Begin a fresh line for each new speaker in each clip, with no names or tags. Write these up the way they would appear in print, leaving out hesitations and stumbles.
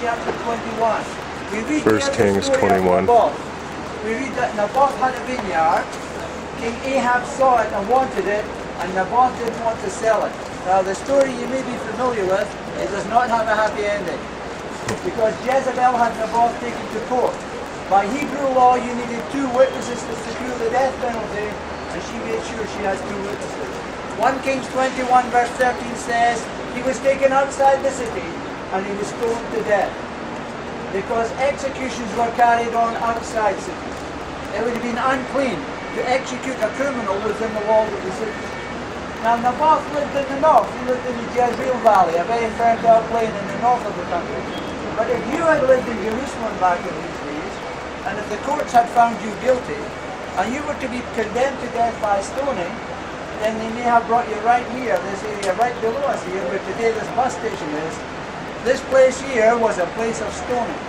chapter 21. We read
1 Kings 21.
We read that Naboth had a vineyard. King Ahab saw it and wanted it, and Naboth didn't want to sell it. Now the story you may be familiar with, it does not have a happy ending. Because Jezebel had Naboth taken to court. By Hebrew law, you needed 2 witnesses to secure the death penalty, and she made sure she has 2 witnesses. 1 Kings 21 verse 13 says, he was taken outside the city, and he was stoned to death. Because executions were carried on outside cities. It would have been unclean to execute a criminal within the walls of the city. Now Naboth lived in the north. He lived in the Jezreel Valley, a very fertile plain in the north of the country. But if you had lived in Jerusalem back in these days, and if the courts had found you guilty, and you were to be condemned to death by stoning, then they may have brought you right here, this area right below us here, where today this bus station is. This place here was a place of stoning,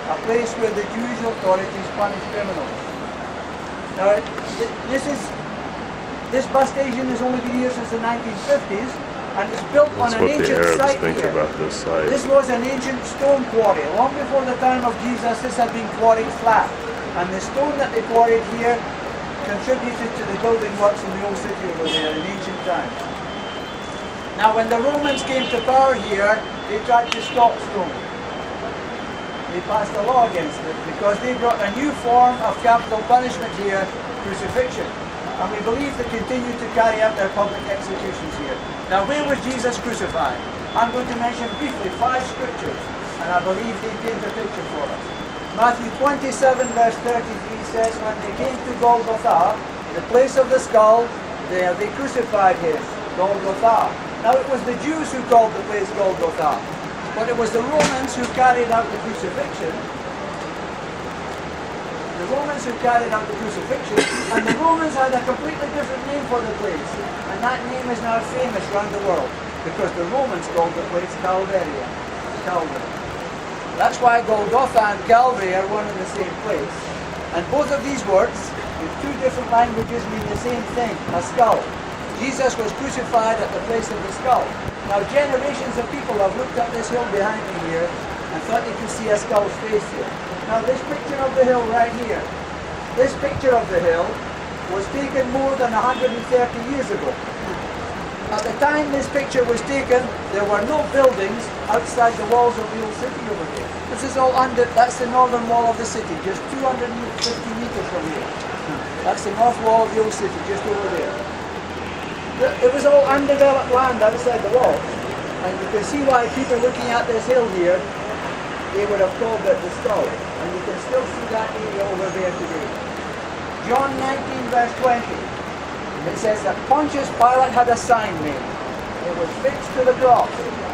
a place where the Jewish authorities punished criminals. Now, this bus station has only been here since the 1950s, and it's built on an ancient site here. This was an ancient stone quarry. Long before the time of Jesus, this had been quarried flat, and the stone that they quarried here contributed to the building works in the old city over there in ancient times. Now, when the Romans came to power here, they tried to stop stoning. They passed a law against it because they brought a new form of capital punishment here, crucifixion. And we believe they continue to carry out their public executions here. Now, where was Jesus crucified? I'm going to mention briefly 5 scriptures, and I believe they paint a picture for us. Matthew 27 verse 33 says, when they came to Golgotha, the place of the skull, there they crucified him, Golgotha. Now it was the Jews who called the place Golgotha, but it was the Romans who carried out the crucifixion. The Romans who carried out the crucifixion, and the Romans had a completely different name for the place, and that name is now famous around the world, because the Romans called the place Calvary. That's why Golgotha and Calvary are one and the same place. And both of these words, in 2 different languages, mean the same thing, a skull. Jesus was crucified at the place of the skull. Now generations of people have looked up this hill behind me here and thought they could see a skull's face here. Now this picture of the hill right here, this picture of the hill was taken more than 130 years ago. At the time this picture was taken, there were no buildings outside the walls of the old city over here. This is all that's the northern wall of the city, just 250 meters from here. That's the north wall of the old city, just over there. It was all undeveloped land outside the walls. And you can see why people looking at this hill here, they would have called it the skull. And you can still see that area over there today. John 19 verse 20. It says that Pontius Pilate had a sign made. It was fixed to the cross.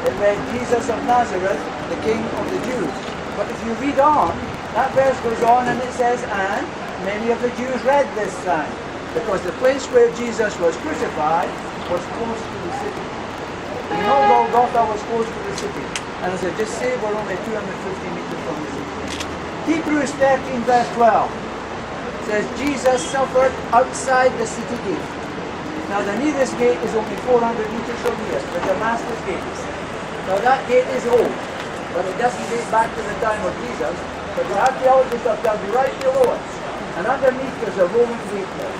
It read, Jesus of Nazareth, the King of the Jews. But if you read on, that verse goes on and it says, and many of the Jews read this sign, because the place where Jesus was crucified was close to the city. You know Golgotha was close to the city. And as I just said, we're only 250 meters from the city. Hebrews 13 verse 12 says, Jesus suffered outside the city gate. Now the nearest gate is only 400 meters from here, the Damascus gate. Now that gate is old, but it doesn't date back to the time of Jesus. But the archaeologists have dug right below us. And underneath there's a Roman gate there.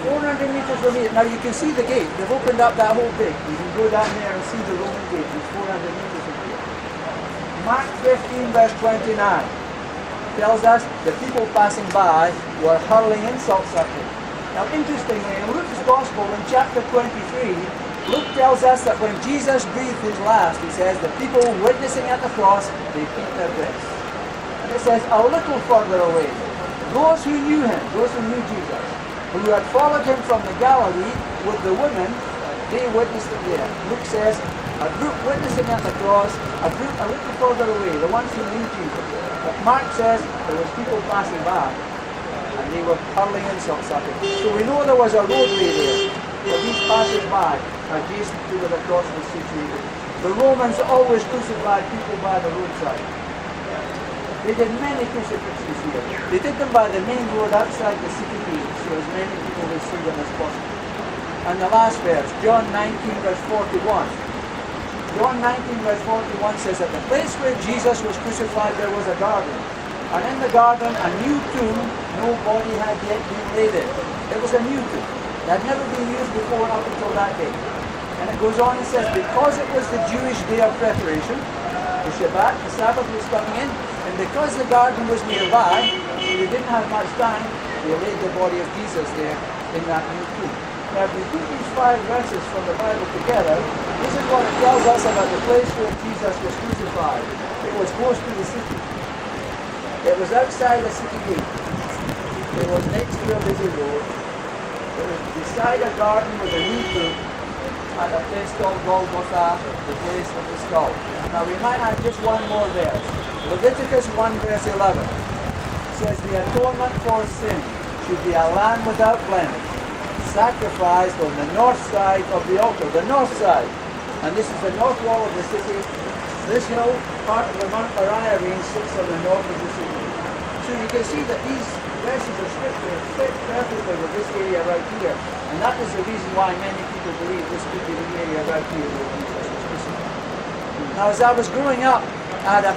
400 meters from here. Now you can see the gate. They've opened up that whole thing. You can go down there and see the Roman gate. It's 400 meters from here. Mark 15 verse 29 tells us the people passing by were hurling insults at him. Now interestingly, in Luke's Gospel in chapter 23, Luke tells us that when Jesus breathed his last, he says, the people witnessing at the cross, they beat their breasts. And it says, a little further away, those who knew him, those who knew Jesus, who had followed him from the Galilee with the women, they witnessed it there. Luke says, a group witnessing at the cross, a group a little further away, the ones who knew Jesus. But Mark says there was people passing by, and they were hurling insults at him. So we know there was a roadway there, where these passers-by, adjacent to where the cross was situated. The Romans always crucified people by the roadside. They did many crucifixions here. They did them by the main road outside the city gate, so as many people would see them as possible. And the last verse, John 19 verse 41. John 19 verse 41 says, at the place where Jesus was crucified there was a garden. And in the garden a new tomb, no body had yet been laid in. It was a new tomb. It had never been used before up until that day. And it goes on and says, because it was the Jewish day of preparation, the Shabbat, the Sabbath was coming in, and because the garden was nearby, they didn't have much time, they laid the body of Jesus there in that new tomb. Now if we put these 5 verses from the Bible together, this is what it tells us about the place where Jesus was crucified. It was close to the city. It was outside the city gate. It was next to a busy road. It was beside a garden with a new tomb at a place called Golgotha, the place of the skull. Now we might add just one more verse. Leviticus 1 verse 11 says the atonement for sin should be a lamb without blemish, sacrificed on the north side of the altar, the north side. And this is the north wall of the city. This hill, part of the Mount Moriah range, sits on the north of the city. So you can see that these verses of scripture fit perfectly with this area right here. And that is the reason why many people believe this could be the area right here where Jesus was crucified. Now as I was growing up, I had a